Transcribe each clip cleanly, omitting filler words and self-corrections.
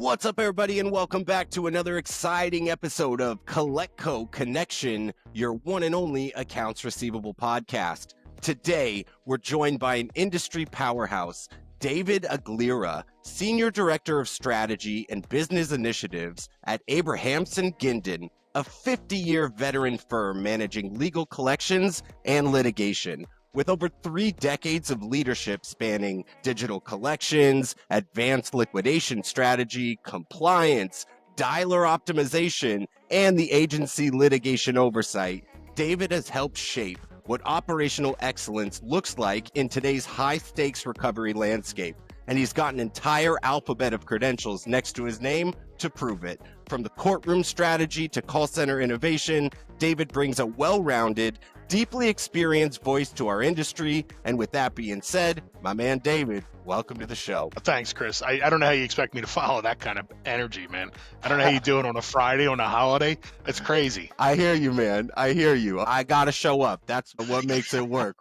What's up, everybody, and welcome back to another exciting episode of CollectCo Connection, your one and only accounts receivable podcast. Today, we're joined by an industry powerhouse, David Aglira, Senior Director of Strategy and Business Initiatives at Abrahamsen Gindin, a 50-year veteran firm managing legal collections and litigation. With over 3 decades of leadership spanning digital collections, advanced liquidation strategy, compliance, dialer optimization, and the agency litigation oversight, David has helped shape what operational excellence looks like in today's high-stakes recovery landscape. And he's got an entire alphabet of credentials next to his name to prove it. From the courtroom strategy to call center innovation, David brings a well-rounded, deeply experienced voice to our industry. And with that being said, my man David, welcome to the show. Thanks, Chris. I don't know how you expect me to follow that kind of energy, man. I don't know how you do it on a Friday, on a holiday. It's crazy. I hear you, man. I hear you. I got to show up. That's what makes it work.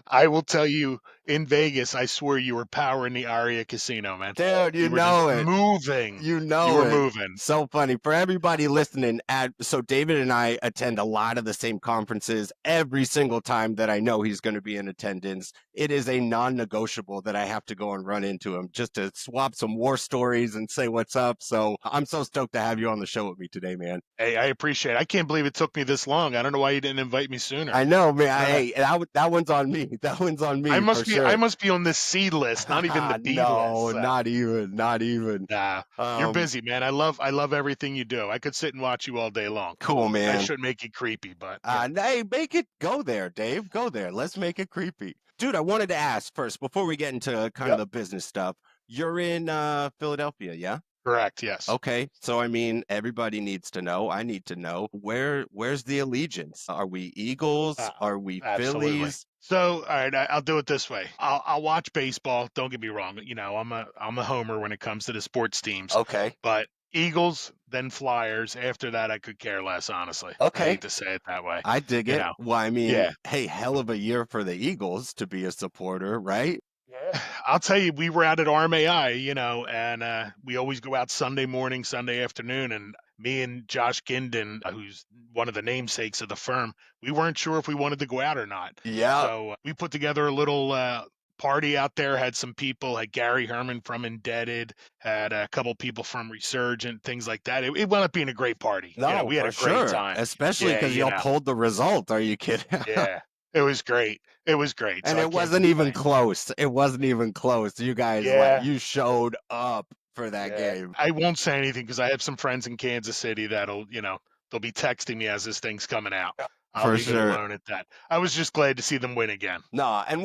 I will tell you, in Vegas, I swear you were powering the Aria Casino, man. Dude, you were know just it. moving. You know You were it. moving. So funny. For everybody listening, so David and I attend a lot of the same conferences every single time that I know he's going to be in attendance. It is a non-negotiable that I have to go and run into him just to swap some war stories and say what's up. So I'm so stoked to have you on the show with me today, man. Hey, I appreciate it. I can't believe it took me this long. I don't know why you didn't invite me sooner. I know, man. Hey, that one's on me. That one's on me. I must sure. be on the C list, not even the B no, list. not even. Nah, you're busy, man. I love everything you do. I could sit and watch you all day long. Cool, man. I shouldn't make it creepy, but hey, make it go there, Dave. Go there. Let's make it creepy. Dude, I wanted to ask first, before we get into kind of the business stuff, you're in Philadelphia, yeah? Correct, yes. Okay. So I mean, everybody needs to know. I need to know. Where's the allegiance? Are we Eagles? Are we Absolutely. Phillies? So, all right, I'll do it this way. I'll watch baseball. Don't get me wrong. You know, I'm a homer when it comes to the sports teams. Okay. But Eagles, then Flyers. After that, I could care less, honestly. Okay. I hate to say it that way. I dig it. know. Well, I mean, Yeah. hey, hell of a year for the Eagles to be a supporter, right? Yeah. I'll tell you, we were out at RMAI, you know, and we always go out Sunday morning, Sunday afternoon, and me and Josh Gindin, who's one of the namesakes of the firm, we weren't sure if we wanted to go out or not. Yeah. So we put together a little party out there, had some people, had Gary Herman from Indebted, had a couple people from Resurgent, things like that. It wound up being a great party. No, you know, we had a great time. Especially because y'all pulled the result. Are you kidding? Yeah. It was great. It was great. And so it wasn't even close. It wasn't even close. You guys, you showed up for that game. I won't say anything because I have some friends in Kansas City that'll, you know, they'll be texting me as this thing's coming out. I'll leave it alone at that. I was just glad to see them win again. No, and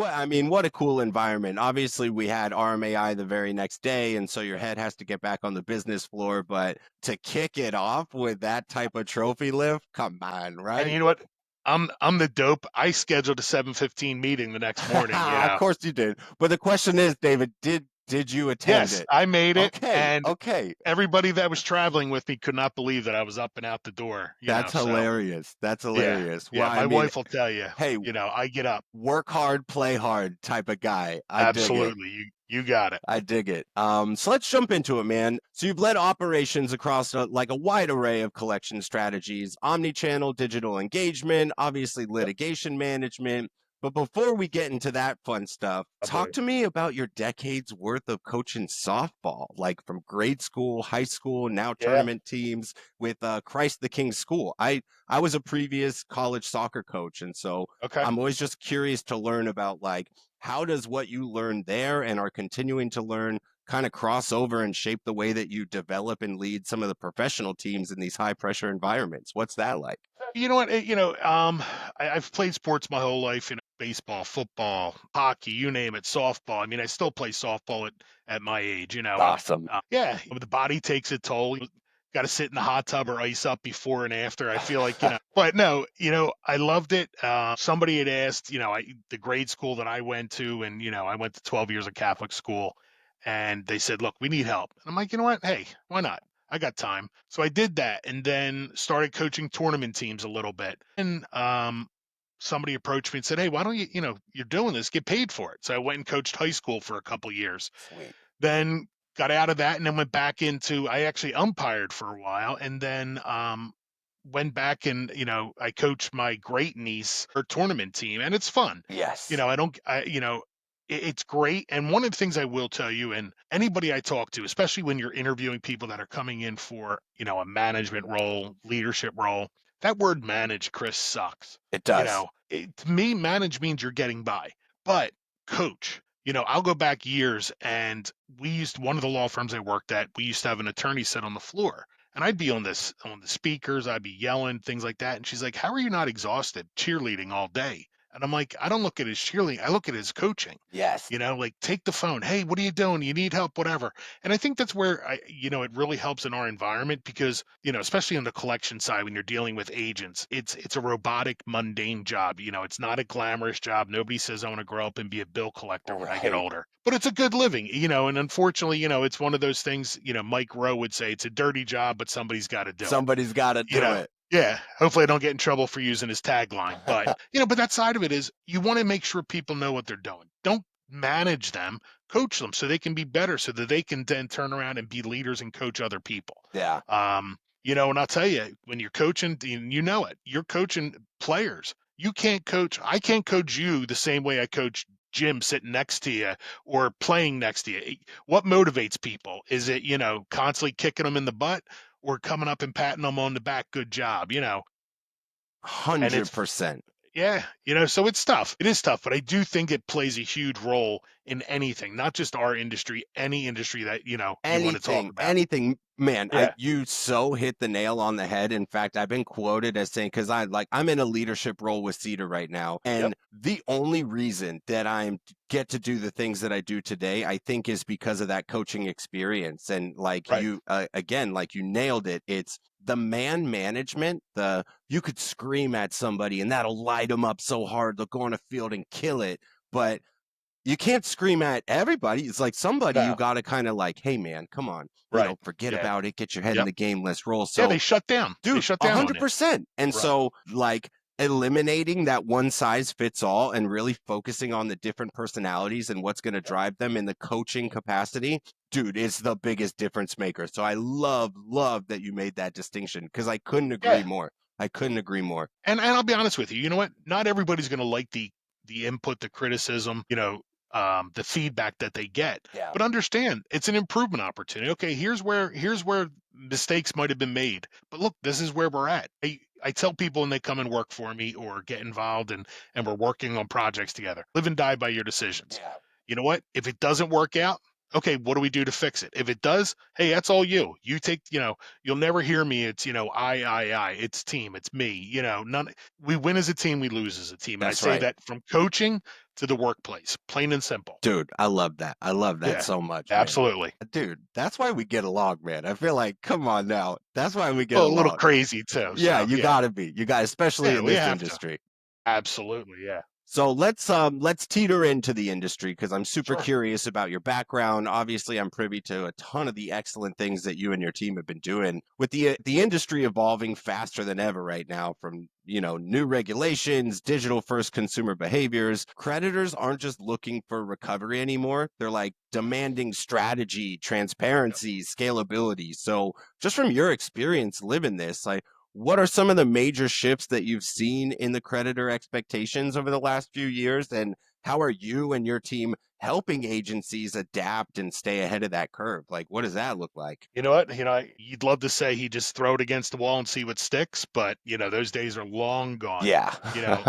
what a cool environment. Obviously, we had RMAI the very next day, and so your head has to get back on the business floor. But to kick it off with that type of trophy lift, come on, right? And you know what? I'm the dope. I scheduled a 7:15 meeting the next morning. Of course you did. But the question is, David, did you attend it? Yes, I made it. Okay. And okay. Everybody that was traveling with me could not believe that I was up and out the door. That's hilarious. That's hilarious. Yeah, well, my wife will tell you. Hey, you know, I get up. Work hard, play hard type of guy. Absolutely. You got it. I dig it. So let's jump into it, man. So you've led operations across a wide array of collection strategies, omni-channel digital engagement, obviously litigation management. But before we get into that fun stuff, talk to me about your decades worth of coaching softball, like from grade school, high school, now tournament teams with Christ the King School. I was a previous college soccer coach, and so I'm always just curious to learn about like how does what you learned there and are continuing to learn kind of cross over and shape the way that you develop and lead some of the professional teams in these high pressure environments? What's that like? You know what? I've played sports my whole life. You know, baseball, football, hockey, you name it, softball. I mean, I still play softball at my age. You know, awesome. The body takes a toll. Got to sit in the hot tub or ice up before and after. I feel like, but no, I loved it. Somebody had asked, the grade school that I went to, and, I went to 12 years of Catholic school, and they said, look, we need help. And I'm like, you know what? Hey, why not? I got time. So I did that and then started coaching tournament teams a little bit. And somebody approached me and said, hey, why don't you, you're doing this, get paid for it. So I went and coached high school for a couple years. Sweet. Then got out of that and then went back into, I actually umpired for a while, and then went back and, I coached my great niece, her tournament team, and it's fun. Yes. I don't, it's great. And one of the things I will tell you, and anybody I talk to, especially when you're interviewing people that are coming in for, a management role, leadership role, that word manage, Chris, sucks. It does. To me, manage means you're getting by, but coach, I'll go back years, and one of the law firms I worked at, we used to have an attorney sit on the floor, and I'd be on the speakers, I'd be yelling, things like that. And she's like, "How are you not exhausted cheerleading all day?" And I'm like, "I don't look at it as cheerleading. I look at it as coaching. Yes. Like, take the phone. Hey, what are you doing? You need help, whatever." And I think that's where it really helps in our environment because, especially on the collection side, when you're dealing with agents, it's a robotic, mundane job. It's not a glamorous job. Nobody says I want to grow up and be a bill collector when I get Right. older, but it's a good living, and unfortunately, it's one of those things, Mike Rowe would say it's a dirty job, but somebody's got to do it. Somebody's got to You do know, it. yeah, hopefully I don't get in trouble for using his tagline, but that side of it is you want to make sure people know what they're doing. Don't manage them, coach them so they can be better so that they can then turn around and be leaders and coach other people. Yeah. And I'll tell you, when you're coaching, you're coaching players. I can't coach you the same way I coach Jim sitting next to you or playing next to you. What motivates people? Is it, constantly kicking them in the butt or coming up and patting them on the back? Good job, and it's 100%. yeah, so it's tough. It is tough, but I do think it plays a huge role in anything, not just our industry, any industry that, you want to talk about. Anything, man. Yeah. You so hit the nail on the head. In fact, I've been quoted as saying, because I'm in a leadership role with Cedar right now, Yep. and the only reason that I get to do the things that I do today, I think, is because of that coaching experience. And like Right. you, again, like you nailed it. It's the man management. You could scream at somebody and that'll light them up so hard they'll go on a field and kill it, but you can't scream at everybody. It's like somebody you No. got to kind of like, hey man, come on, Right. forget Yeah. about it, get your head in Yep. the game, let's roll. Yeah, So they shut down. They dude, shut a down on you. 100%. And Right. so like eliminating that one size fits all and really focusing on the different personalities and what's going to drive them in the coaching capacity, dude, is the biggest difference maker. So I love that you made that distinction because I couldn't agree Yeah. more. I couldn't agree more. And I'll be honest with you. You know what? Not everybody's going to like the input, the criticism, the feedback that they get. Yeah. But understand, it's an improvement opportunity. Okay, here's where mistakes might have been made. But look, this is where we're at. I tell people when they come and work for me or get involved and we're working on projects together, live and die by your decisions. Yeah. You know what? If it doesn't work out, okay, what do we do to fix it? If it does, hey, that's all you. You take, you'll never hear me. It's, I. It's team. It's me. We win as a team, we lose as a team. And I That's say right. that from coaching to the workplace, plain and simple. Dude, I love that. I love that Yeah, so much, man. absolutely. Dude, that's why we get along, man. I feel like, come on now. That's why we get Well, a little along. crazy too. Yeah, So you yeah, gotta be. You got, especially yeah, in we this have to. industry. Absolutely. Yeah. So let's teeter into the industry because I'm super Sure. curious about your background. Obviously, I'm privy to a ton of the excellent things that you and your team have been doing with the industry evolving faster than ever right now from, new regulations, digital first consumer behaviors. Creditors aren't just looking for recovery anymore. They're like demanding strategy, transparency, scalability. So, just from your experience living this, like what are some of the major shifts that you've seen in the creditor expectations over the last few years? And how are you and your team helping agencies adapt and stay ahead of that curve? Like, what does that look like? You know what? You'd love to say he just throw it against the wall and see what sticks, but those days are long gone. Yeah. You know,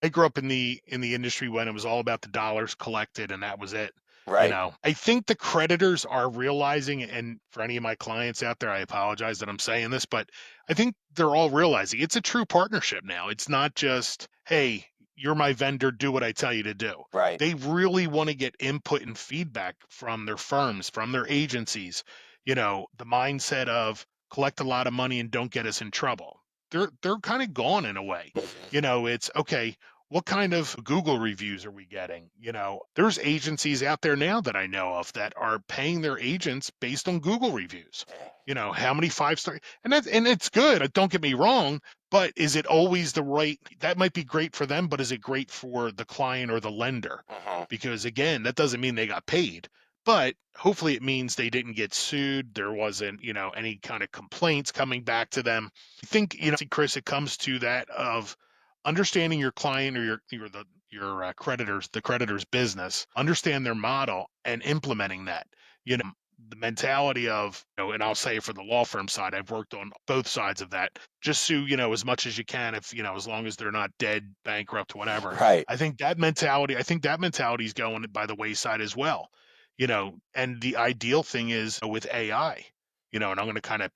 I grew up in the industry when it was all about the dollars collected and that was it. Right. I think the creditors are realizing, and for any of my clients out there, I apologize that I'm saying this, but I think they're all realizing it's a true partnership now. It's not just, hey, you're my vendor, do what I tell you to do. Right. They really want to get input and feedback from their firms, from their agencies. The mindset of collect a lot of money and don't get us in trouble. They're kind of gone in a way. It's okay, what kind of Google reviews are we getting? There's agencies out there now that I know of that are paying their agents based on Google reviews. How many 5-star, and it's good. Don't get me wrong, but is it always the right? That might be great for them, but is it great for the client or the lender? Uh-huh. Because again, that doesn't mean they got paid. but hopefully it means they didn't get sued. There wasn't, any kind of complaints coming back to them. I think, Chris, it comes to that of understanding your client or your creditors, the creditor's business, understand their model and implementing that. The mentality of, and I'll say for the law firm side, I've worked on both sides of that. Just sue, as much as you can, if, as long as they're not dead, bankrupt, whatever. Right. I think that mentality is going by the wayside as well. And the ideal thing is with AI, and I'm going to kind of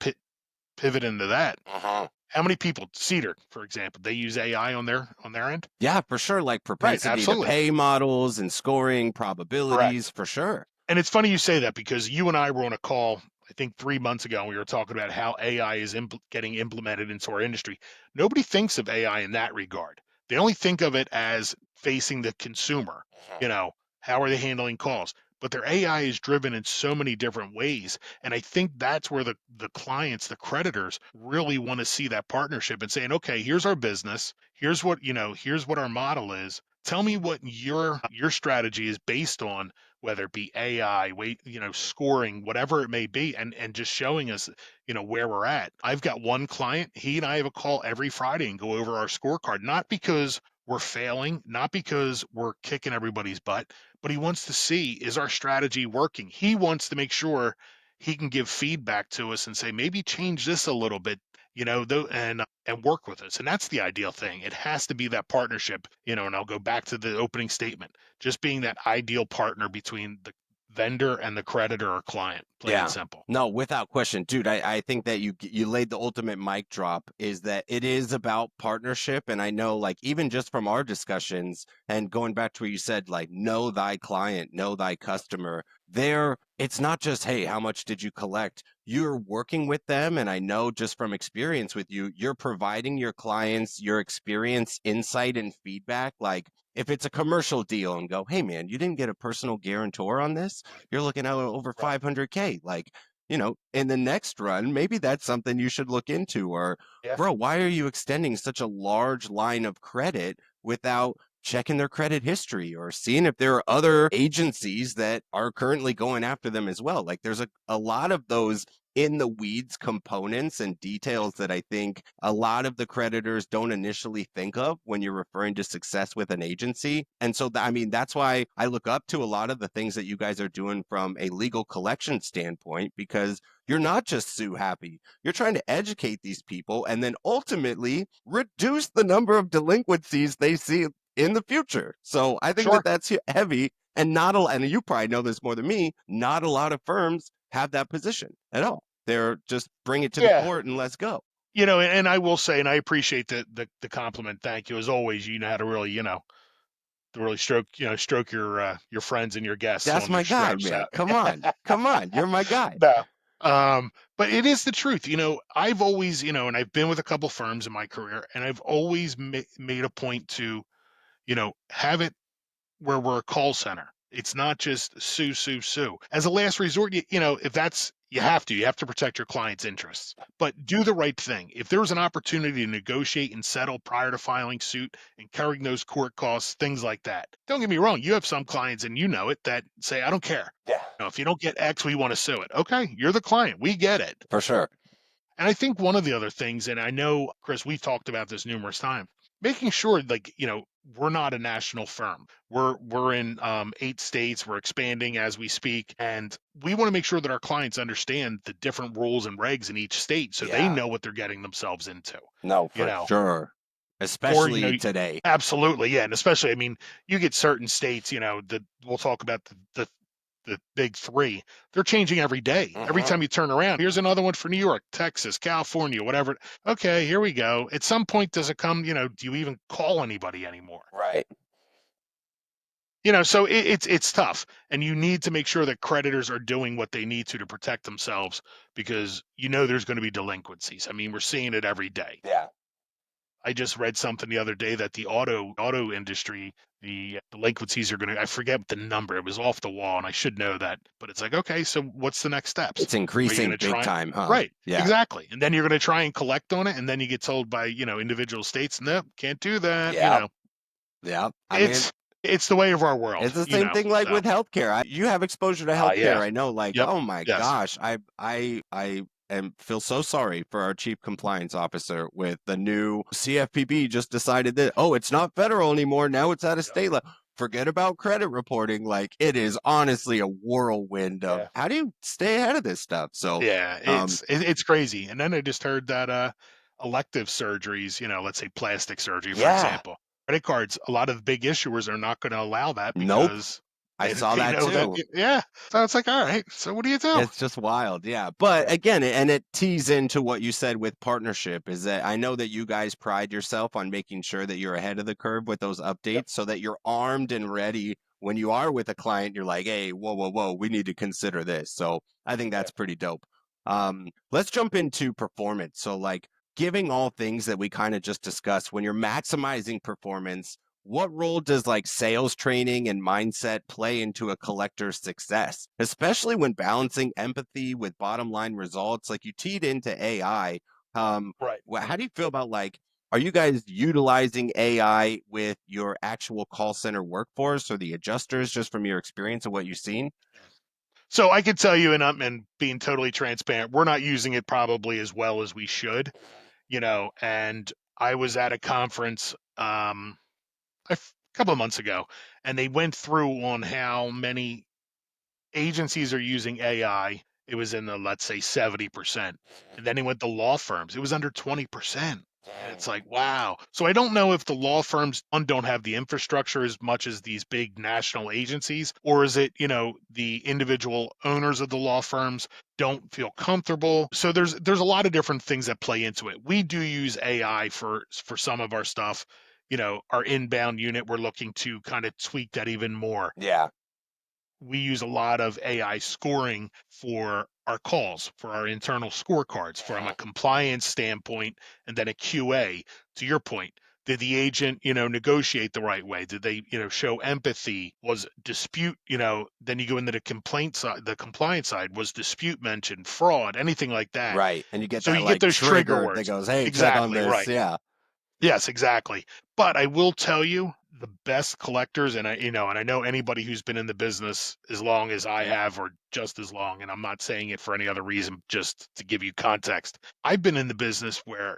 pivot into that. Uh-huh. How many people, Cedar, for example, they use AI on their end? Yeah, for sure. Like Right, propensity to absolutely. pay models and scoring Correct. probabilities, for sure. And it's funny you say that because you and I were on a call, I think 3 months ago, and we were talking about how AI is getting implemented into our industry. Nobody thinks of AI in that regard. They only think of it as facing the consumer. Uh-huh. How are they handling calls? But their AI is driven in so many different ways. And I think that's where the clients, the creditors really want to see that partnership and saying, okay, here's our business. Here's what our model is. Tell me what your strategy is based on, whether it be AI, scoring, whatever it may be, and just showing us, where we're at. I've got one client, he and I have a call every Friday and go over our scorecard, not because we're failing, not because we're kicking everybody's butt, but he wants to see, is our strategy working? He wants to make sure he can give feedback to us and say, maybe change this a little bit, and work with us. And that's the ideal thing. It has to be that partnership, and I'll go back to the opening statement, just being that ideal partner between the vendor and the creditor or client, plain and Yeah. simple. No, without question, dude. I think that you laid the ultimate mic drop. Is that it is about partnership, and I know, like, even just from our discussions and going back to where you said, like, know thy client, know thy customer. There, it's not just, hey, how much did you collect? You're working with them, and I know just from experience with you, you're providing your clients your experience, insight, and feedback. Like, if it's a commercial deal, and go, hey, man, you didn't get a personal guarantor on this, Right. you're looking at over Right. 500K. Like, in the next run, maybe that's something you should look into. Or, Yeah. bro, why are you extending such a large line of credit without checking their credit history or seeing if there are other agencies that are currently going after them as well? Like, there's a lot of those in the weeds components and details that I think a lot of the creditors don't initially think of when you're referring to success with an agency. And so, I mean, that's why I look up to a lot of the things that you guys are doing from a legal collection standpoint, because you're not just sue happy. You're trying to educate these people and then ultimately reduce the number of delinquencies they see in the future. So I think that Sure. that's heavy, and not a, and you probably know this more than me, not a lot of firms have that position at all. They're just bring it to the Yeah. court and let's go. And I will say, and I appreciate the compliment. Thank you. As always, you know how to really, stroke your friends and your guests That's on their my guy, stroke. So man. Come on. Come on. You're my guy. no. But it is the truth. I've always, and I've been with a couple firms in my career, and I've always made a point to, have it where we're a call center. It's not just sue, sue, sue. As a last resort, if that's, you have to protect your client's interests, but do the right thing. If there's an opportunity to negotiate and settle prior to filing suit, incurring those court costs, things like that. Don't get me wrong. You have some clients, and you know it, that say, I don't care. Yeah. If you don't get X, we want to sue it. Okay. You're the client. We get it. For sure. And I think one of the other things, and I know, Chris, we've talked about this numerous times, making sure, like, we're not a national firm. We're in 8 states. We're expanding as we speak, and we want to make sure that our clients understand the different rules and regs in each state, so they Yeah. know what they're getting themselves into. No, You for know, sure. or Especially today. absolutely, yeah, and especially, I mean, you get certain states, that we'll talk about the big three. They're changing every day. Every Uh-huh. time you turn around, here's another one for New York, Texas, California, whatever. Okay, here we go. At some point, does it come, do you even call anybody anymore? Right. So it's tough. And you need to make sure that creditors are doing what they need to protect themselves, because there's going to be delinquencies. I mean, we're seeing it every day. Yeah. I just read something the other day that the auto industry, the delinquencies are going to, I forget the number. It was off the wall, and I should know that. But it's like, okay, so what's the next steps? It's Are you going increasing to big try? time, huh? Right, Yeah. exactly. And then you're going to try and collect on it, and then you get told by individual states, no, can't do that. Yeah. Yeah. I mean, It's It's the way of our world, It's the same thing like so. with healthcare. You have exposure to healthcare. Yeah. I know, like, Yep. oh my Yes. gosh, I am feel so sorry for our chief compliance officer with the new CFPB just decided that, oh, it's not federal anymore. Now it's out of Yep. state. Forget about credit reporting. Like, it is honestly a whirlwind of Yeah. how do you stay ahead of this stuff? So, Yeah, um, it's crazy. And then I just heard that elective surgeries, let's say plastic surgery, for yeah, example, credit cards, a lot of the big issuers are not going to allow that nope. because I they saw they that know that too. yeah. So it's like, all right, so what do you do? It's just wild, yeah. But Yeah. again, and it tees into what you said with partnership is that I know that you guys pride yourself on making sure that you're ahead of the curve with those Yep. updates so that you're armed and ready when you are with a client. You're like, hey, whoa, whoa, whoa, we need to consider this. So I think Yeah. that's pretty dope. Let's jump into performance. So, like, giving all things that we kind of just discussed, when you're maximizing performance, what role does like sales training and mindset play into a collector's success, especially when balancing empathy with bottom line results? Like, you teed into AI. Right. How do you feel about, like, are you guys utilizing AI with your actual call center workforce or the adjusters, just from your experience and what you've seen? So I could tell you, and being totally transparent, we're not using it probably as well as we should, and I was at a conference a couple of months ago, and they went through on how many agencies are using AI. It was in the, let's say, 70%. And then he went to law firms. It was under 20%. And it's like, wow. So I don't know if the law firms one, don't have the infrastructure as much as these big national agencies, or is it, the individual owners of the law firms don't feel comfortable. So there's a lot of different things that play into it. We do use AI for some of our stuff. Our inbound unit, we're looking to kind of tweak that even more. Yeah. We use a lot of AI scoring for our calls, for our internal scorecards, from a compliance standpoint, and then a QA. To your point, did the agent, negotiate the right way? Did they, show empathy? Was dispute, then you go into the complaint side, the compliance side, was dispute mentioned, fraud, anything like that? Right. And you get So that you get like those trigger trigger that words. goes, hey, check on Exactly this. right. Yeah. Yes, exactly. But I will tell you, the best collectors, and I know anybody who's been in the business as long as I have, or just as long, and I'm not saying it for any other reason, just to give you context. I've been in the business where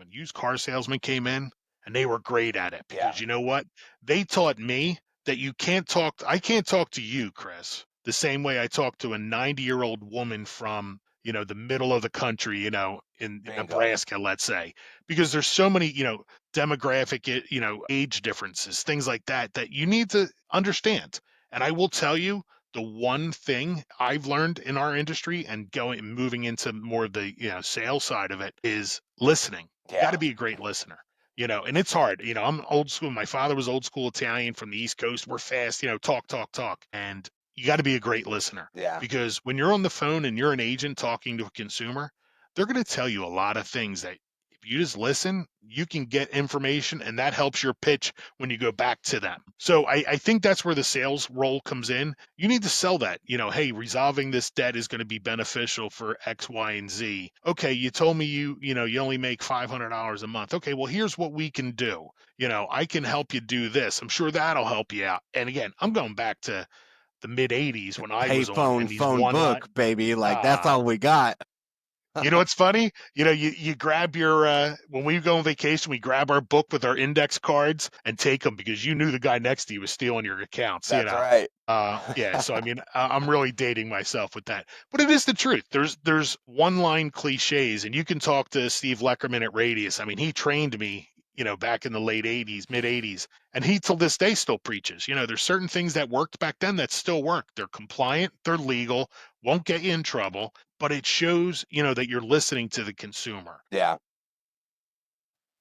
used car salesmen came in, and they were great at it Yeah. because you know what? They taught me that I can't talk to you, Chris, the same way I talk to a 90-year-old woman from, the middle of the country, in Bingo. Nebraska, let's say, because there's so many, demographic, age differences, things like that, that you need to understand. And I will tell you, the one thing I've learned in our industry and moving into more of the, sales side of it is listening. You got Yeah. to be a great listener. And it's hard. I'm old school. My father was old school Italian from the East Coast. We're fast, talk, talk, talk. And you got to be a great listener Yeah. because when you're on the phone and you're an agent talking to a consumer, they're going to tell you a lot of things that if you just listen, you can get information, and that helps your pitch when you go back to them. So I think that's where the sales role comes in. You need to sell that, hey, resolving this debt is going to be beneficial for X, Y, and Z. Okay, you told me you only make $500 a month. Okay, well, here's what we can do. I can help you do this. I'm sure that'll help you out. And again, I'm going back to the mid 80s when I was on Payphone, and these phone one line. book, baby. Like, that's Ah, all we got. you know what's funny? You grab your when we go on vacation, we grab our book with our index cards and take them because you knew the guy next to you was stealing your accounts. That's right. Yeah. So I mean, I'm really dating myself with that, but it is the truth. There's one line cliches, and you can talk to Steve Leckerman at Radius. I mean, he trained me, back in the late '80s, mid '80s, and he till this day still preaches. There's certain things that worked back then that still work. They're compliant, they're legal, won't get you in trouble, but it shows, that you're listening to the consumer. Yeah.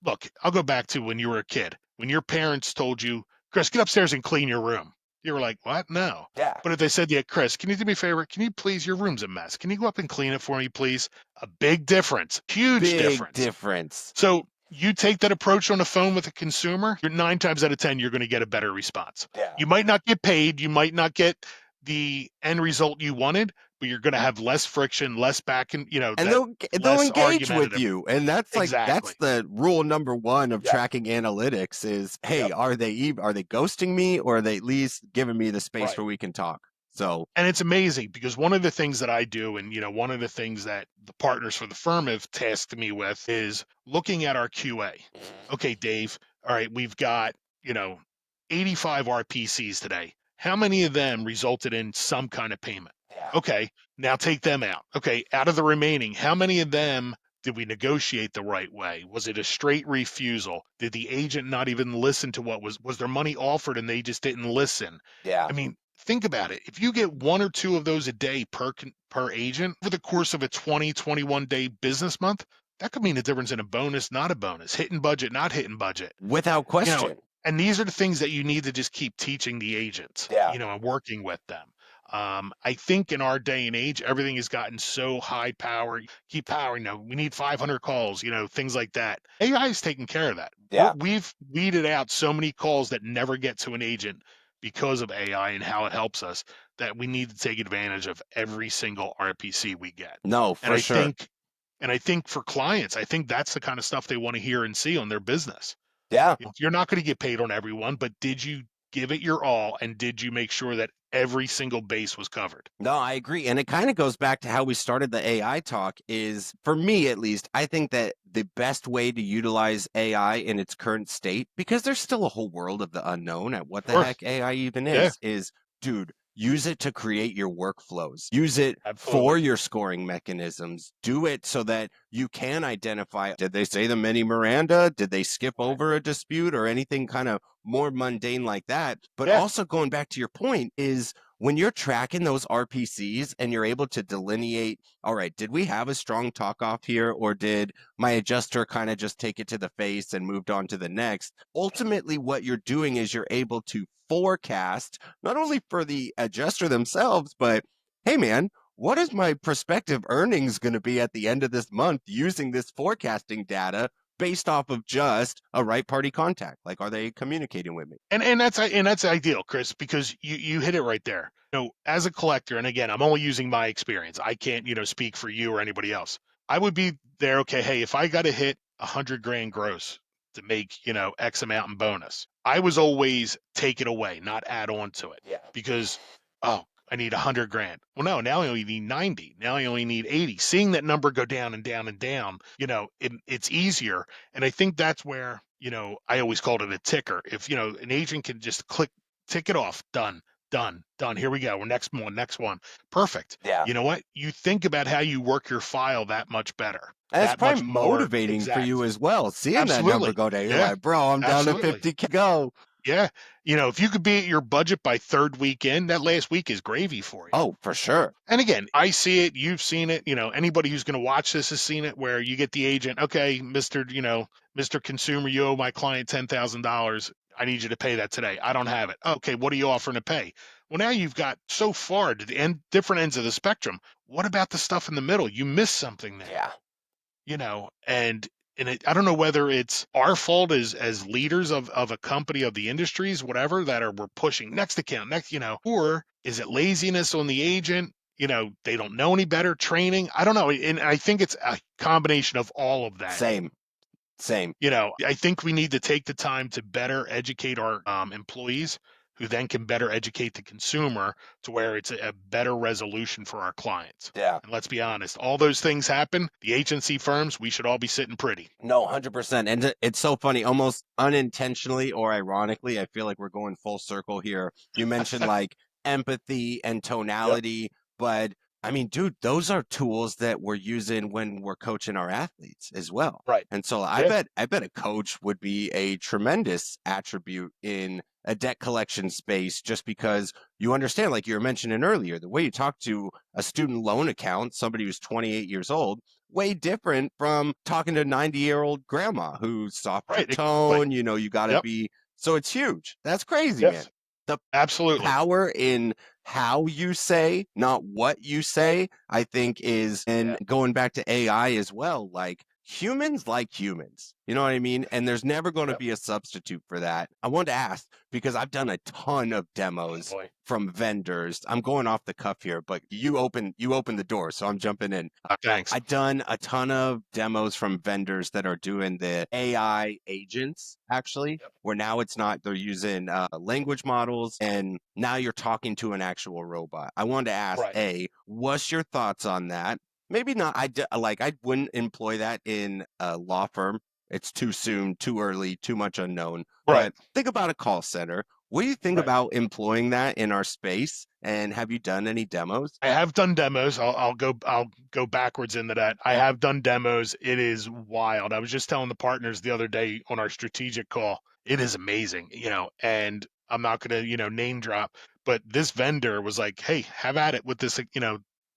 Look, I'll go back to when you were a kid. When your parents told you, Chris, get upstairs and clean your room. You were like, what? No. Yeah. But if they said to you, Chris, can you do me a favor? Can you please, your room's a mess. Can you go up and clean it for me, please? A big difference, huge Big difference. difference. So you take that approach on the phone with a consumer, you're 9 times out of 10, you're going to get a better response. Yeah. You might not get paid. You might not get the end result you wanted, but you're going to have less friction, less back and, And that they'll less engage with argumentative. you, and that's Exactly. the rule number one of Yeah. tracking analytics is, hey, Yep. are they ghosting me, or are they at least giving me the space Right. where we can talk? So, And it's amazing because one of the things that I do, and one of the things that the partners for the firm have tasked me with is looking at our QA. Okay, Dave, all right, we've got, 85 RPCs today. How many of them resulted in some kind of payment? Yeah. Okay, now take them out. Okay, out of the remaining, how many of them did we negotiate the right way? Was it a straight refusal? Did the agent not even listen to was their money offered and they just didn't listen? Yeah. I mean, think about it. If you get one or two of those a day per agent over the course of a 21 day business month, that could mean a difference in a bonus, not a bonus, hitting budget, not hitting budget. without question. And these are the things that you need to just keep teaching the agents, Yeah. and working with them. I think in our day and age, everything has gotten so high power. Keep powering. We need 500 calls, things like that. AI is taking care of that. Yeah. We've weeded out so many calls that never get to an agent because of AI and how it helps us, that we need to take advantage of every single RPC we get. No, And for sure. I think for clients, I think that's the kind of stuff they want to hear and see on their business. Yeah. You're not going to get paid on everyone, but did you give it your all, and did you make sure that every single base was covered? No, I agree. And it kind of goes back to how we started the AI talk is, for me at least, I think that the best way to utilize AI in its current state, because there's still a whole world of the unknown at what the Sure. heck AI even Yeah. is, dude, use it to create your workflows. Use it for Absolutely. your scoring mechanisms. Do it so that you can identify, did they say the mini Miranda? Did they skip over a dispute or anything kind of more mundane like that? But Yeah. also going back to your point is, when you're tracking those RPCs and you're able to delineate, all right, did we have a strong talk off here, or did my adjuster kind of just take it to the face and moved on to the next? Ultimately, what you're doing is you're able to forecast not only for the adjuster themselves, but hey, man, what is my prospective earnings going to be at the end of this month using this forecasting data based off of just a right party contact? Like, are they communicating with me? And that's ideal, Chris, because you hit it right there. As a collector, and again, I'm only using my experience. I can't, speak for you or anybody else. I would be there. Okay, hey, if I got to hit 100 grand gross to make, X amount in bonus, I was always take it away, not add on to it. Yeah. Because, oh, I need 100 grand. Well, no, now I only need 90. Now I only need 80. Seeing that number go down and down and down, it's easier. And I think that's where, I always called it a ticker. If, an agent can just tick it off, done. Here we go. We're next one. Perfect. Yeah. You know what? You think about how you work your file that much better. And it's That probably much more motivating for exact. you as well. Seeing that number Absolutely. go down, you're Yeah. like, bro, I'm down to Absolutely. 50K. Go. Yeah. If you could be at your budget by third weekend, that last week is gravy for you. Oh, for sure. And again, I see it, you've seen it, anybody who's going to watch this has seen it, where you get the agent, okay, Mr. Consumer, you owe my client $10,000. I need you to pay that today. I don't have it. Okay, what are you offering to pay? Well, now you've got so far to the different ends of the spectrum. What about the stuff in the middle? You missed something there. Yeah. And I don't know whether it's our fault as leaders of a company, of the industries, whatever, we're pushing next account, next, or is it laziness on the agent? They don't know any better, training. I don't know. And I think it's a combination of all of that. Same. I think we need to take the time to better educate our employees, who then can better educate the consumer to where it's a better resolution for our clients. Yeah. And let's be honest, all those things happen. The agency firms, we should all be sitting pretty. No, 100%. And it's so funny, almost unintentionally or ironically, I feel like we're going full circle here. You mentioned like empathy and tonality, but I mean, dude, those are tools that we're using when we're coaching our athletes as well. Right. And so I bet a coach would be a tremendous attribute in a debt collection space, just because you understand, like you were mentioning earlier, the way you talk to a student loan account, somebody who's 28 years old, way different from talking to a 90-year-old grandma who's soft tone, you got to be, so it's huge. That's crazy, man. The absolutely power in how you say, not what you say, I think is, and going back to AI as well, like humans like humans. You know what I mean? And there's never going to Yep. be a substitute for that. I wanted to ask because I've done a ton of Oh demos boy. from vendors. I'm going off the cuff here, but you open the door, so I'm jumping in. Thanks. I've done a ton of demos from vendors that are doing the AI agents, actually, Yep. where now it's not, they're using language models and now you're talking to an actual robot. I wanted to ask, Right. A, what's your thoughts on that? Maybe not. I wouldn't employ that in a law firm. It's too soon, too early, too much unknown. Right. But think about a call center. What do you think Right. about employing that in our space? And have you done any demos? I have done demos. I'll go backwards into that. I have done demos. It is wild. I was just telling the partners the other day on our strategic call. It is amazing, and I'm not gonna, name drop, but this vendor was like, "Hey, have at it with this,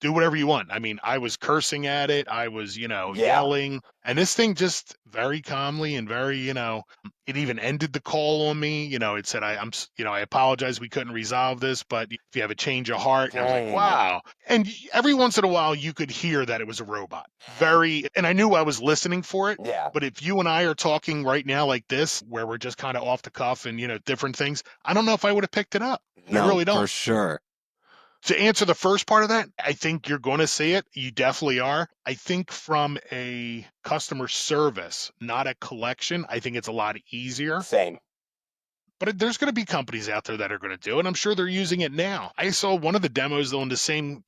do whatever you want." I mean, I was cursing at it. I was, Yeah. yelling, and this thing just very calmly and very, it even ended the call on me. It said, I apologize. We couldn't resolve this, but if you have a change of heart." And I was like, Dang. wow. And every once in a while, you could hear that it was a robot. And I knew I was listening for it. Yeah. But if you and I are talking right now like this, where we're just kind of off the cuff and, different things, I don't know if I would have picked it up. I No, really for don't. sure. To answer the first part of that, I think you're going to see it. You definitely are. I think from a customer service, not a collection, I think it's a lot easier. Same. But there's going to be companies out there that are going to do it. I'm sure they're using it now. I saw one of the demos on the same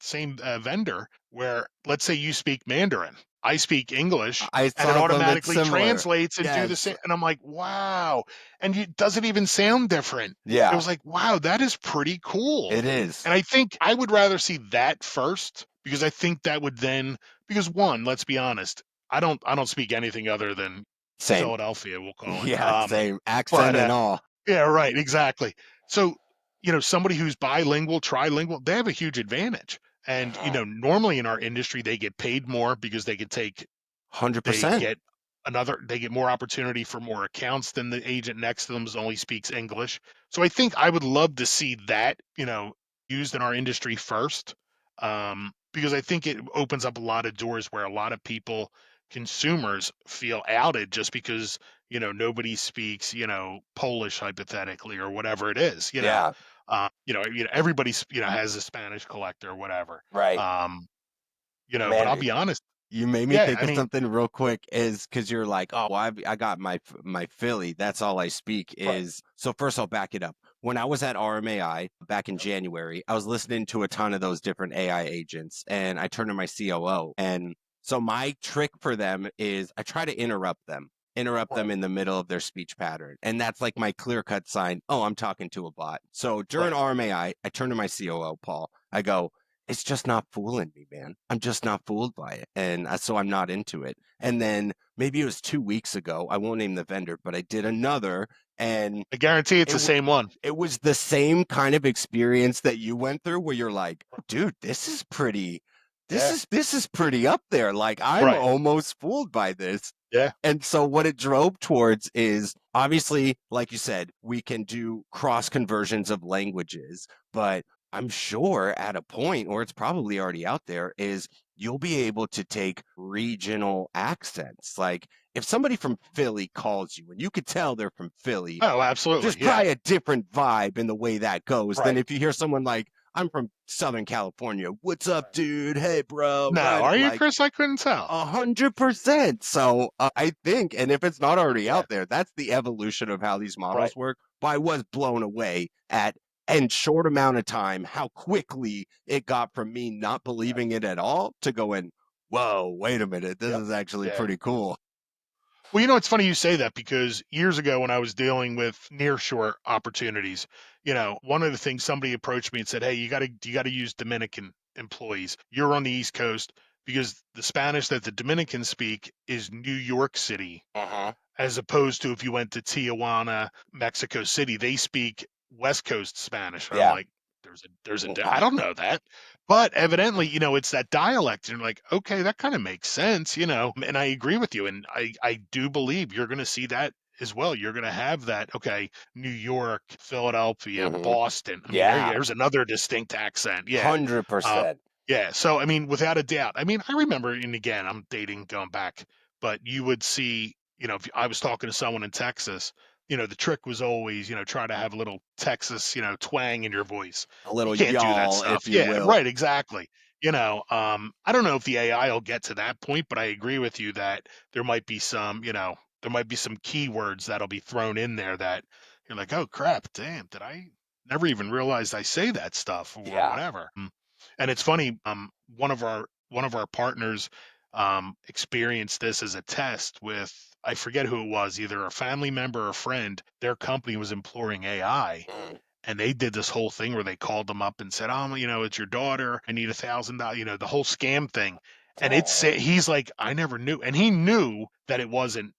vendor where, let's say you speak Mandarin, I speak English, I and it saw them that's automatically similar. translates and do the Yes. same. And I'm like, wow. And it doesn't even sound different. It Yeah, was like, wow, that is pretty cool. it is. And I think I would rather see that first, because I think that would then, because one, let's be honest, I don't speak anything other than Same. Philadelphia, we'll call it. Yeah, same. But Accent and all. yeah, right, exactly. So, somebody who's bilingual, trilingual, they have a huge advantage. And, Uh-huh. normally in our industry, they get paid more because they 100%. get they get more opportunity for more accounts than the agent next to them only speaks English. So I think I would love to see that, used in our industry first, because I think it opens up a lot of doors where a lot of people, consumers, feel outed just because, nobody speaks, Polish hypothetically or whatever it is, Yeah, everybody's, has a Spanish collector or whatever. right. Um, but Man, I'll be honest. you made me Yeah, think I of mean, something real quick is because you're like, oh, well, I got my Philly. That's all I speak right. is. So first, I'll back it up. When I was at RMAI back in January, I was listening to a ton of those different AI agents, and I turned to my COO. And so my trick for them is I try to interrupt them Right, in the middle of their speech pattern, and that's like my clear cut sign. Oh, I'm talking to a bot. So during right. RMAI, I turn to my COO, Paul. I go, it's just not fooling me, man. I'm just not fooled by it. And so I'm not into it. And then maybe it was 2 weeks ago. I won't name the vendor, but I did another and I guarantee it's it the same one. it was the same kind of experience that you went through where you're like, dude, Yeah. this is pretty up there. Like I'm Right. almost fooled by this. Yeah. And so what it drove towards is obviously, like you said, we can do cross conversions of languages, but I'm sure at a point, or it's probably already out there, is you'll be able to take regional accents. Like if somebody from Philly calls you and you could tell they're from Philly, Oh, absolutely. there's Yeah. probably a different vibe in the way that goes than Right. if you hear someone like, I'm from Southern California. What's up, Right. dude? Hey, bro. No, Right. are you, Like, Chris? I couldn't tell. 100%. So I think, and if it's not already Yeah. out there, that's the evolution of how these Right. models work. But I was blown away at, in short amount of time, how quickly it got from me not Yeah. believing it at all to going, whoa, wait a minute, this Yep. is actually Yeah. pretty cool. Well, it's funny you say that, because years ago when I was dealing with nearshore opportunities, one of the things, somebody approached me and said, "Hey, you got to use Dominican employees. You're on the East Coast, because the Spanish that the Dominicans speak is New York City, Uh-huh. as opposed to if you went to Tijuana, Mexico City, they speak West Coast Spanish." And I'm Yeah. like, I don't know that. But evidently, it's that dialect. And you're like, okay, that kind of makes sense, and I agree with you. And I do believe you're going to see that as well. You're going to have that, okay, New York, Philadelphia, Hmm. Boston. I mean, Yeah. there's another distinct accent. Yeah. Uh, 100%. yeah. So, I mean, without a doubt, I mean, I remember, and again, I'm dating going back but you would see, if I was talking to someone in Texas, the trick was always, try to have a little Texas, twang in your voice. A You little can't do that y'all, stuff. if you Yeah, will. right, exactly. I don't know if the AI will get to that point, but I agree with you that there might be some, there might be some keywords that'll be thrown in there that you're like, oh crap, damn, did I never even realized I say that stuff or Yeah. whatever. And it's funny, one of our partners experienced this as a test with, I forget who it was, either a family member or a friend. Their company was employing AI, Mm. and they did this whole thing where they called them up and said, "Oh, it's your daughter. I need $1,000." The whole scam thing. And Oh. he's like, "I never knew," and he knew that it wasn't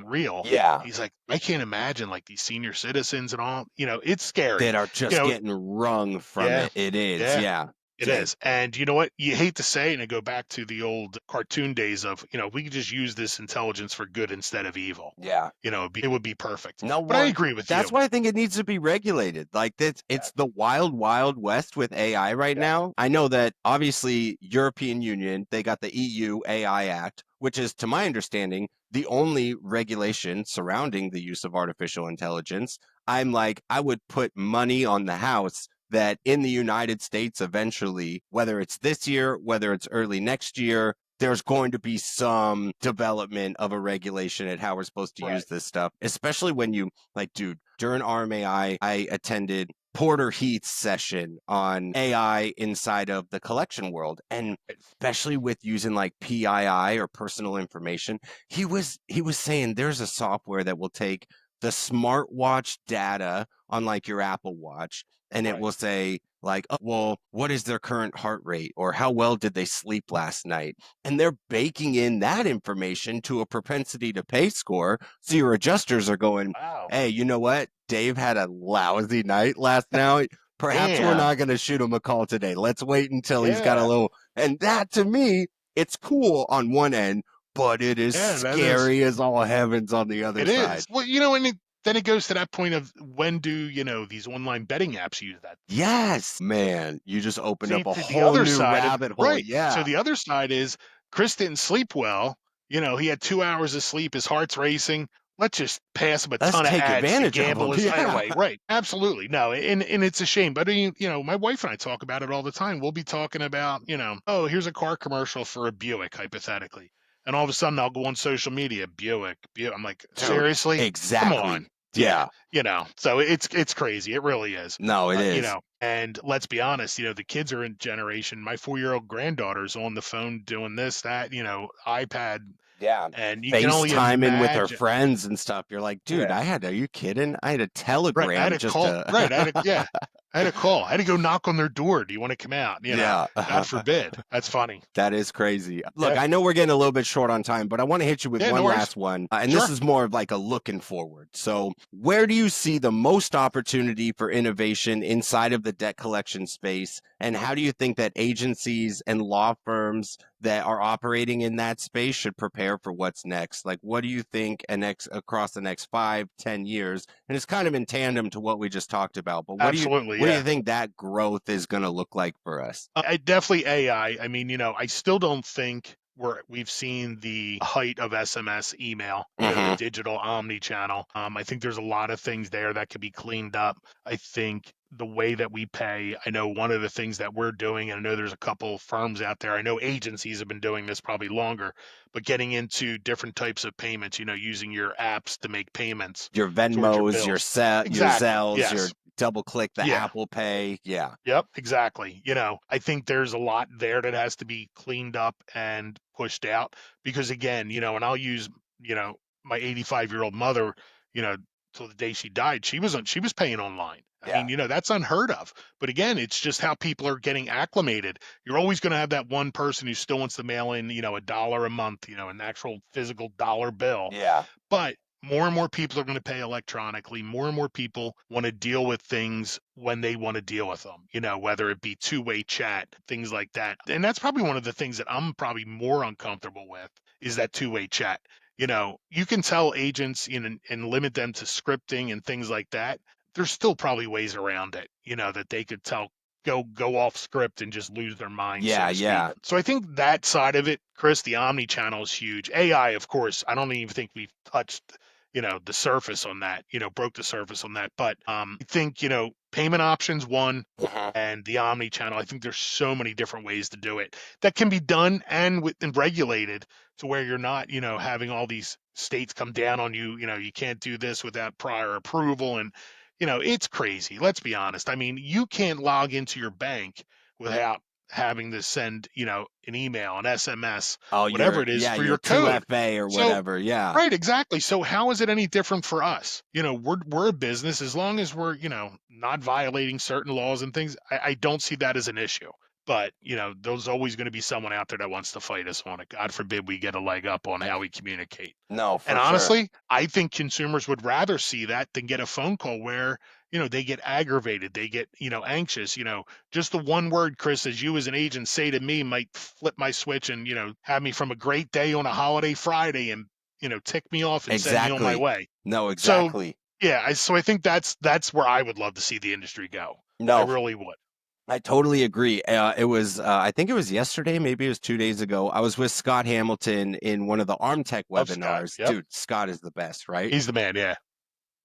real. Yeah. He's like, "I can't imagine like these senior citizens and all. It's scary. That are You just know, getting wrung from yeah, it. It is. yeah." Yeah. It Jay. is. And you know what? You hate to say, and I go back to the old cartoon days of, we could just use this intelligence for good instead of evil. Yeah. It would be perfect. No, But I well, agree with that's you. why I think it needs to be regulated. Like it's the wild, wild west with AI right Yeah. now. I know that obviously European Union, they got the EU AI Act, which is, to my understanding, the only regulation surrounding the use of artificial intelligence. I'm like, I would put money on the house that in the United States eventually, whether it's this year, whether it's early next year, there's going to be some development of a regulation at how we're supposed to use Right. this stuff, especially when you like, dude, during RMAI, I attended Porter Heath's session on AI inside of the collection world. And especially with using like PII or personal information, he was saying there's a software that will take the smartwatch data on like your Apple Watch, and it Right. will say like, oh, well, what is their current heart rate, or how well did they sleep last night? And they're baking in that information to a propensity to pay score. So your adjusters are going, Wow. hey, you know what? Dave had a lousy night last night. Perhaps we're Damn. not going to shoot him a call today. Let's wait until he's got a Yeah. little. And that to me, it's cool on one end, but it is Yeah, that is. scary as all heavens on the other It side. is. Well, and then it goes to that point of when do, these online betting apps use that? Yes, man, you just opened See, up a the whole other new side of rabbit hole. right. So Yeah, the other side is Chris didn't sleep well. He had 2 hours of sleep. His heart's racing. Let's just pass him a let's ton of take ads to advantage of gamble them. his night Yeah, away. Right. Absolutely. No, and it's a shame. But my wife and I talk about it all the time. We'll be talking about, oh, here's a car commercial for a Buick, hypothetically. And all of a sudden I'll go on social media, Buick, Buick. I'm like, dude, seriously? Come on. exactly. Yeah. Yeah, So it's crazy. It really is. no, it is. And let's be honest, the kids are in generation. My 4-year-old granddaughter's on the phone doing this, that, iPad, Yeah. and you can only FaceTiming with her imagine. friends and stuff. You're like, dude, Yeah. are you kidding? I had a Right. I had telegram a just call. to, Right. Yeah. I had a call. I had to go knock on their door. Do you want to come out? yeah. God forbid. That's funny. That is crazy. Look, Yeah. I know we're getting a little bit short on time, but I want to hit you with Yeah. No one worries. last one. And this Sure. is more of like a looking forward. So, where do you see the most opportunity for innovation inside of the debt collection space? And how do you think that agencies and law firms that are operating in that space should prepare for what's next? Like, what do you think across the next 5, 10 years? And it's kind of in tandem to what we just talked about. But Absolutely. what do you Yeah. think that growth is going to look like for us? I definitely AI. I mean, I still don't think we've seen the height of SMS email, the Hmm. digital omni channel. I think there's a lot of things there that could be cleaned up. I think the way that we pay, I know one of the things that we're doing, and I know there's a couple firms out there, I know agencies have been doing this probably longer, but getting into different types of payments, using your apps to make payments Your towards your Venmos, bills. your Exactly. Zells, your Yes. double click the Yeah. Apple Pay. Yeah. Yep, exactly. I think there's a lot there that has to be cleaned up and pushed out because again, and I'll use, my 85-year-old mother, you know, till the day she died, she was paying online. I Yeah. mean, that's unheard of. But again, it's just how people are getting acclimated. You're always going to have that one person who still wants to mail in, $1 a month, an actual physical dollar bill. Yeah. But more and more people are going to pay electronically. More and more people want to deal with things when they want to deal with them, whether it be two-way chat, things like that. And that's probably one of the things that I'm probably more uncomfortable with is that two-way chat. You can tell agents, and limit them to scripting and things like that. There's still probably ways around it, that they could tell go off script and just lose their mind, so Yeah, to speak. yeah. So I think that side of it, Chris, the omni-channel is huge. AI, of course, I don't even think we've touched, the surface on that, broke the surface on that. But I think, payment options, one, Mhm. and the omni-channel, I think there's so many different ways to do it that can be done and regulated to where you're not, having all these states come down on you, you can't do this without prior approval. And it's crazy. Let's be honest. I mean, you can't log into your bank without having to send, an email, an SMS, Oh, whatever it is for your your code. 2FA or So, whatever. Yeah. right, exactly. So how is it any different for us? We're a business. As long as we're, not violating certain laws and things, I don't see that as an issue. But, there's always going to be someone out there that wants to fight us on it. God forbid we get a leg up on how we communicate. No, And for sure. honestly, I think consumers would rather see that than get a phone call where, they get aggravated, they get, anxious, just the one word, Chris, as you as an agent say to me might flip my switch and, have me from a great day on a holiday Friday and, tick me off and send me on my Exactly. way. No, So exactly. yeah, so I think that's where I would love to see the industry go. I No, really would. I totally agree. It was, I think it was yesterday, maybe it was 2 days ago. I was with Scott Hamilton in one of the ArmTech Love Scott. webinars. Yep. Dude, Scott is the best, right? He's the man. Yeah.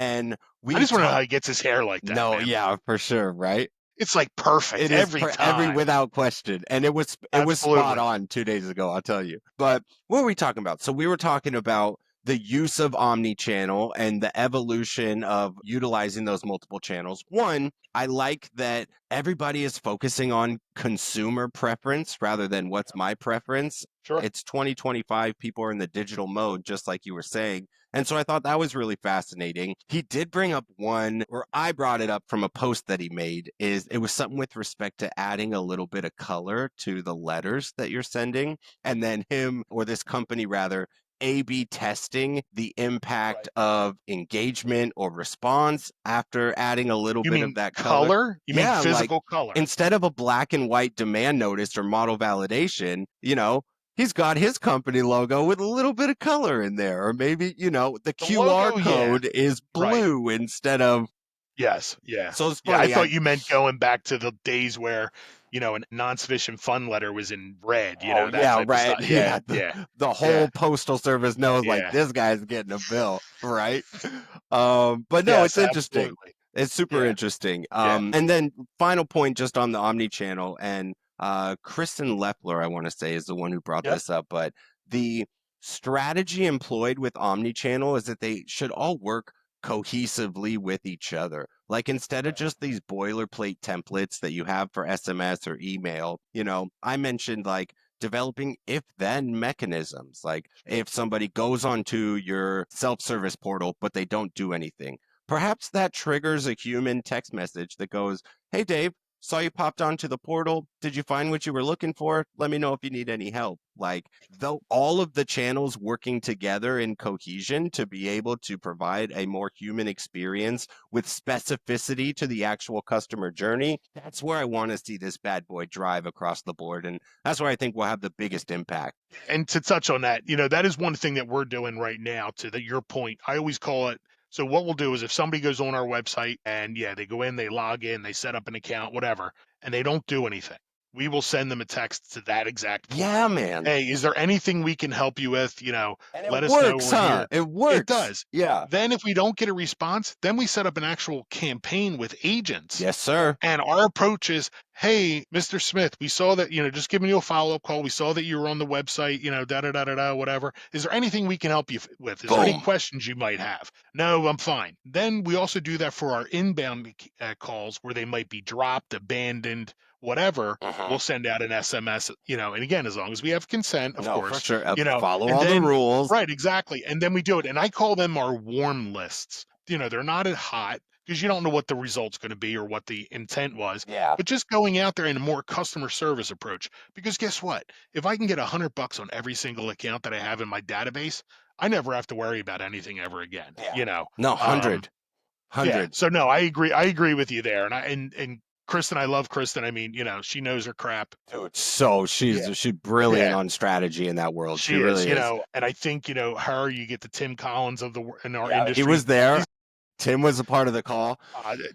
And I we just want to know talked. how he gets his hair like that, No, man. yeah, for sure, right? It's like perfect It is every every time. without question, and it was spot Absolutely. on 2 days ago. I'll tell you. But what were we talking about? So we were talking about the use of omni-channel and the evolution of utilizing those multiple channels. One, I like that everybody is focusing on consumer preference rather than what's my preference. Sure. It's 2025. People are in the digital mode, just like you were saying. And so I thought that was really fascinating. He did bring up one, or I brought it up from a post that he made, is it was something with respect to adding a little bit of color to the letters that you're sending. And then him, or this company rather, A/B testing the impact Right. of engagement or response after adding a little You bit of mean that color. color? You mean Yeah, like physical color? instead of a black and white demand notice or model validation, he's got his company logo with a little bit of color in there. Or maybe, the The QR logo, yeah. code is Right. blue instead of. Yes. Yeah. So it's Yeah. I funny. thought you meant going back to the days where, a non-sufficient fund letter was in red, Oh, that yeah, type of right. stuff. Yeah. Yeah. The, Yeah. the Yeah. whole postal service knows like Yeah. this guy's getting a bill, right? But no, it's Yes, interesting. absolutely. It's super Yeah. interesting. Yeah. And then final point just on the Omni channel and Kristen Lepler, I want to say, is the one who brought Yep. this up, but the strategy employed with Omni channel is that they should all work cohesively with each other. Like instead of Right. just these boilerplate templates that you have for SMS or email, I mentioned like developing if then mechanisms. Like Sure. if somebody goes onto your self service portal, but they don't do anything, perhaps that triggers a human text message that goes, "Hey, Dave, saw you popped onto the portal. Did you find what you were looking for? Let me know if you need any help." Like, though all of the channels working together in cohesion to be able to provide a more human experience with specificity to the actual customer journey, that's where I want to see this bad boy drive across the board. And that's where I think we'll have the biggest impact. And to touch on that, that is one thing that we're doing right now your point. I always call it. So what we'll do is if somebody goes on our website and yeah, they go in, they log in, they set up an account, whatever, and they don't do anything, we will send them a text to that exact point. Yeah, man. Hey, is there anything we can help you with? And it Let us know. works, We're huh? here. It It works. does. Yeah. Then if we don't get a response, then we set up an actual campaign with agents. Yes, sir. And our approach is, hey, Mr. Smith, we saw that, just giving you a follow-up call. We saw that you were on the website, da da da da da, whatever. Is there anything we can help you with? Is there any Boom. questions you might have? No, I'm fine. Then we also do that for our inbound calls where they might be dropped, abandoned, whatever. We'll send out an SMS, and again, as long as we have consent, of No, for course, sure. Follow and all the then, rules. right, exactly. And then we do it. And I call them our warm lists. They're not as hot because you don't know what the result's going to be or what the intent was. Yeah. But just going out there in a more customer service approach. Because guess what? If I can get $100 on every single account that I have in my database, I never have to worry about anything ever again. Yeah. No, 100. Yeah. 100. So no, I agree. I agree with you there. And Kristen, I love Kristen. I mean, she knows her crap. Dude, so Yeah. she's brilliant Yeah. on strategy in that world. She She is, really is. and I think, her, you get the Tim Collins of in our Yeah, industry. he was there. Tim was a part of the call.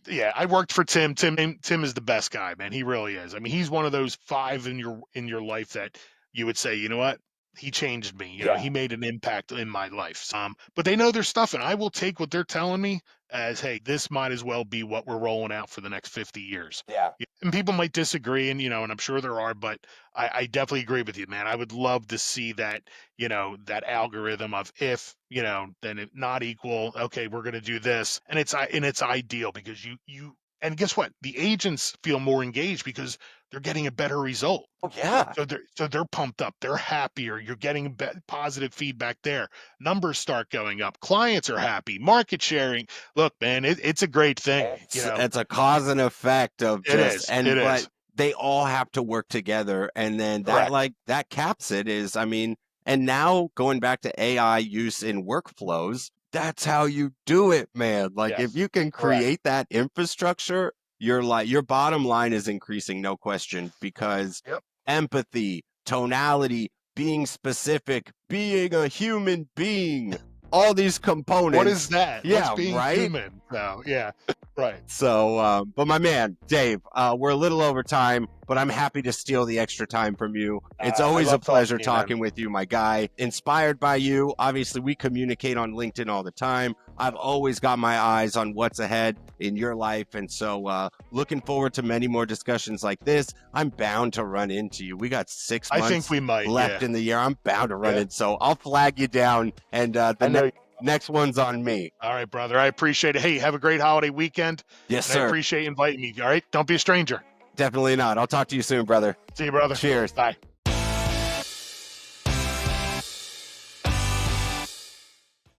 Yeah, I worked for Tim. Tim is the best guy, man. He really is. I mean, he's one of those 5 in your life that you would say, you know what? He changed me. You know, he made an impact in my life. But they know their stuff, and I will take what they're telling me as, hey, this might as well be what we're rolling out for the next 50 years. Yeah. And people might disagree, and and I'm sure there are, but I definitely agree with you, man. I would love to see that, that algorithm of if, then it not equal, okay, we're going to do this, and it's ideal because and guess what? The agents feel more engaged because they're getting a better result. Oh, yeah. So they're pumped up. They're happier. You're getting positive feedback there. Numbers start going up. Clients are happy. Market sharing. Look, man, it's a great thing. It's a cause and effect of just but they all have to work together, and then Correct. that caps it. Is I mean, and now going back to AI use in workflows, that's how you do it, man. Like if Yes. you can Correct. create that infrastructure, your bottom line is increasing, no question, because Yep. empathy, tonality, being specific, being a human being, all these components. What is that? Yeah, What's being right. human? No, yeah, right. So, but my man, Dave, we're a little over time, but I'm happy to steal the extra time from you. It's always a pleasure talking with you, my guy. Inspired by you. Obviously, we communicate on LinkedIn all the time. I've always got my eyes on what's ahead in your life. And so looking forward to many more discussions like this. I'm bound to run into you. We got 6 months I think we might left in the year. I'm bound to run it. So I'll flag you down, and next one's on me. All right, brother. I appreciate it. Hey, have a great holiday weekend. Yes, and sir. I appreciate you inviting me. All right. Don't be a stranger. Definitely not. I'll talk to you soon, brother. See you, brother. Cheers. Bye.